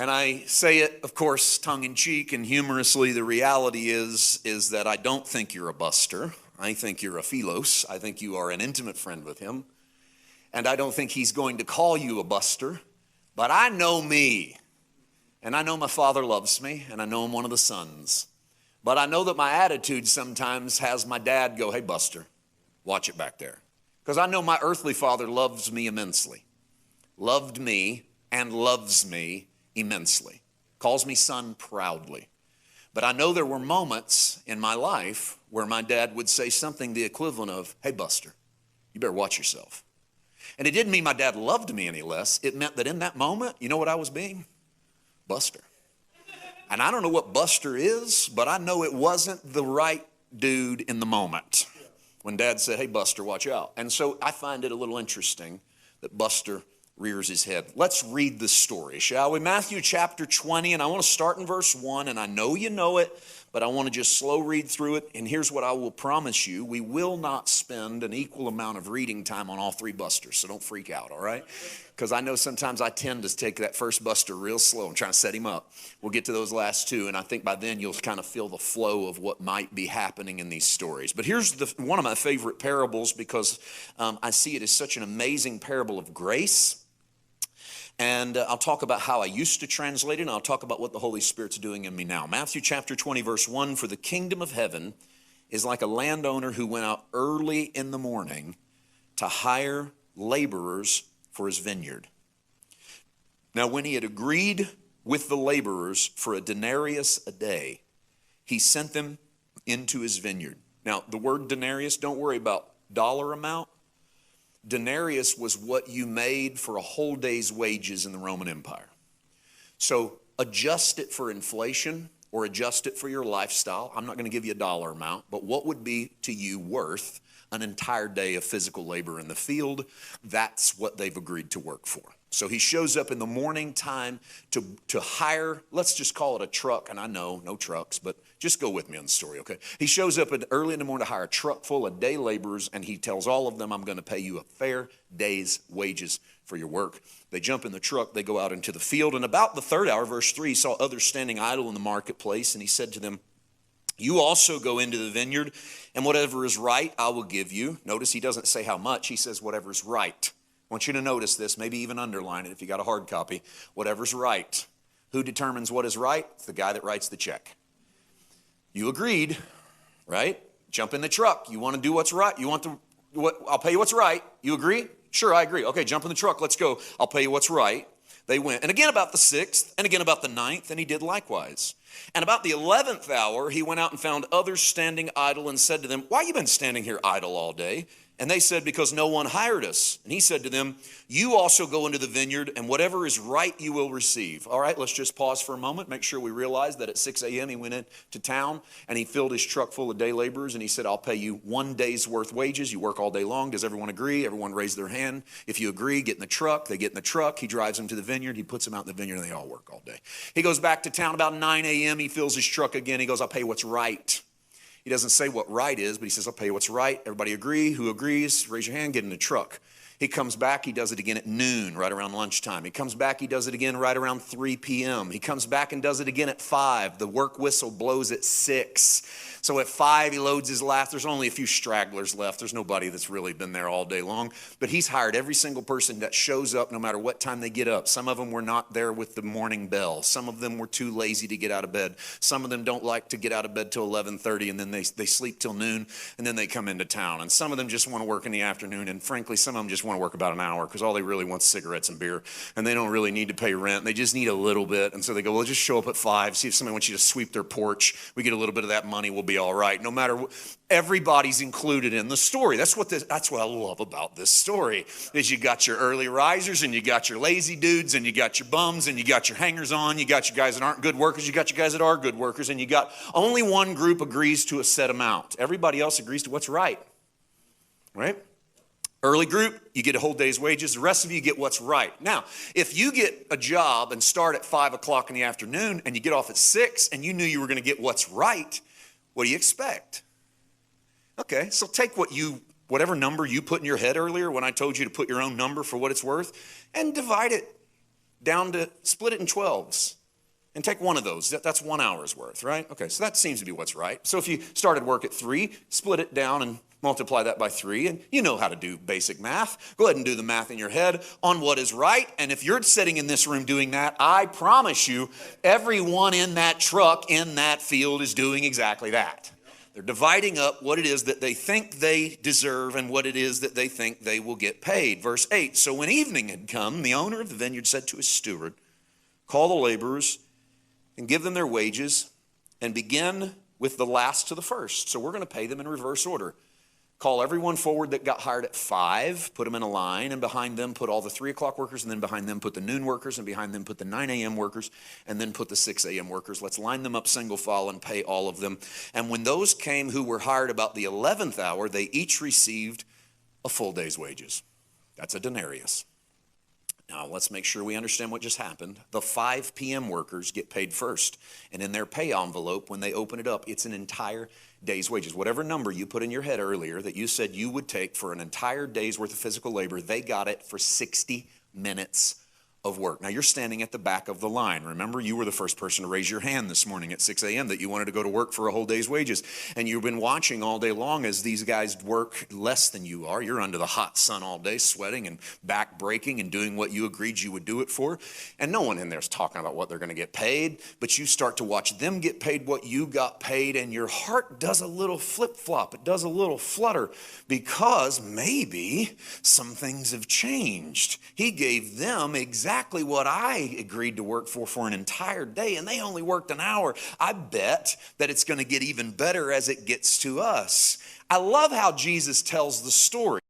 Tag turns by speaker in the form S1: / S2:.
S1: And I say it, of course, tongue-in-cheek and humorously. The reality is that I don't think you're a buster. I think you're a philos. I think you are an intimate friend with him. And I don't think he's going to call you a buster. But I know me. And I know my Father loves me. And I know I'm one of the sons. But I know that my attitude sometimes has my dad go, "Hey, buster, watch it back there." Because I know my earthly father loves me immensely. Loved me and loves me immensely. Calls me son proudly. But I know there were moments in my life where my dad would say something the equivalent of, "Hey, buster, you better watch yourself." And it didn't mean my dad loved me any less. It meant that in that moment, you know what I was being? Buster. And I don't know what buster is, but I know it wasn't the right dude in the moment when dad said, "Hey, buster, watch out." And so I find it a little interesting that buster rears his head. Let's read the story, shall we? Matthew chapter 20, and I want to start in verse 1, and I know you know it, but I want to just slow read through it. And here's what I will promise you: we will not spend an equal amount of reading time on all three busters, so don't freak out, all right? Because I know sometimes I tend to take that first buster real slow and try to set him up. We'll get to those last two, and I think by then you'll kind of feel the flow of what might be happening in these stories. But here's one of my favorite parables, because I see it as such an amazing parable of grace. And I'll talk about how I used to translate it, and I'll talk about what the Holy Spirit's doing in me now. Matthew chapter 20, verse 1, "For the kingdom of heaven is like a landowner who went out early in the morning to hire laborers for his vineyard. Now, when he had agreed with the laborers for a denarius a day, he sent them into his vineyard." Now, the word denarius, don't worry about dollar amount. Denarius was what you made for a whole day's wages in the Roman Empire. So adjust it for inflation or adjust it for your lifestyle. I'm not going to give you a dollar amount, but what would be to you worth an entire day of physical labor in the field? That's what they've agreed to work for. So he shows up in the morning time to hire, let's just call it a truck. And I know, no trucks, but just go with me on the story, okay? He shows up early in the morning to hire a truck full of day laborers, and he tells all of them, "I'm going to pay you a fair day's wages for your work." They jump in the truck, they go out into the field, and about the third hour, verse 3, he saw others standing idle in the marketplace, and he said to them, "You also go into the vineyard, and whatever is right, I will give you." Notice he doesn't say how much, he says whatever's right. I want you to notice this, maybe even underline it if you got a hard copy. Whatever's right. Who determines what is right? It's the guy that writes the check. You agreed, right? Jump in the truck. You want to do what's right. I'll pay you what's right. You agree? Sure, I agree. Okay, jump in the truck. Let's go. I'll pay you what's right. They went. And again about the 6th, and again about the 9th, and he did likewise. And about the 11th hour, he went out and found others standing idle and said to them, "Why have you been standing here idle all day?" And they said, "Because no one hired us." And he said to them, "You also go into the vineyard, and whatever is right you will receive." All right, let's just pause for a moment. Make sure we realize that at 6 a.m. he went into town, and he filled his truck full of day laborers, and he said, "I'll pay you 1 day's worth wages. You work all day long." Does everyone agree? Everyone raise their hand. If you agree, get in the truck. They get in the truck. He drives them to the vineyard. He puts them out in the vineyard, and they all work all day. He goes back to town about 9 a.m. He fills his truck again. He goes, "I'll pay you what's right." He doesn't say what right is, but he says, "I'll pay you what's right." Everybody agree? Who agrees? Raise your hand, get in the truck. He comes back, he does it again at noon, right around lunchtime. He comes back, he does it again right around 3 p.m. He comes back and does it again at 5. The work whistle blows at 6. So at 5, he loads his last. There's only a few stragglers left. There's nobody that's really been there all day long. But he's hired every single person that shows up no matter what time they get up. Some of them were not there with the morning bell. Some of them were too lazy to get out of bed. Some of them don't like to get out of bed till 11:30, and then they sleep till noon, and then they come into town. And some of them just want to work in the afternoon, and frankly, some of them just want to work about an hour because all they really want is cigarettes and beer, and they don't really need to pay rent. They just need a little bit. And so they go, "Well, just show up at 5, see if somebody wants you to sweep their porch. We get a little bit of that money, we'll be all right." No matter what, everybody's included in the story. That's what I love about this story, is you got your early risers, and you got your lazy dudes, and you got your bums, and you got your hangers-on, you got your guys that aren't good workers, you got your guys that are good workers, and you got only one group agrees to a set amount. Everybody else agrees to what's right, right? Early group, you get a whole day's wages. The rest of you get what's right. Now, if you get a job and start at 5 o'clock in the afternoon and you get off at 6 and you knew you were going to get what's right, what do you expect? Okay, so take whatever number you put in your head earlier when I told you to put your own number for what it's worth, and divide it down to split it in 12s. And take one of those. That's 1 hour's worth, right? Okay, so that seems to be what's right. So if you started work at 3, split it down and multiply that by 3, and you know how to do basic math. Go ahead and do the math in your head on what is right. And if you're sitting in this room doing that, I promise you, everyone in that truck in that field is doing exactly that. They're dividing up what it is that they think they deserve and what it is that they think they will get paid. Verse 8, so when evening had come, the owner of the vineyard said to his steward, call the laborers and give them their wages, and begin with the last to the first. So we're going to pay them in reverse order. Call everyone forward that got hired at 5, put them in a line, and behind them put all the 3 o'clock workers, and then behind them put the noon workers, and behind them put the 9 a.m. workers, and then put the 6 a.m. workers. Let's line them up single file and pay all of them. And when those came who were hired about the 11th hour, they each received a full day's wages. That's a denarius. Now, let's make sure we understand what just happened. The 5 p.m. workers get paid first. And in their pay envelope, when they open it up, it's an entire day's wages. Whatever number you put in your head earlier that you said you would take for an entire day's worth of physical labor, they got it for 60 minutes of work. Now, you're standing at the back of the line. Remember, you were the first person to raise your hand this morning at 6 a.m. that you wanted to go to work for a whole day's wages. And you've been watching all day long as these guys work less than you are. You're under the hot sun all day, sweating and back breaking and doing what you agreed you would do it for. And no one in there is talking about what they're going to get paid, but you start to watch them get paid what you got paid, and your heart does a little flip-flop. It does a little flutter because maybe some things have changed. He gave them exactly what I agreed to work for an entire day, and they only worked an hour. I bet that it's going to get even better as it gets to us. I love how Jesus tells the story.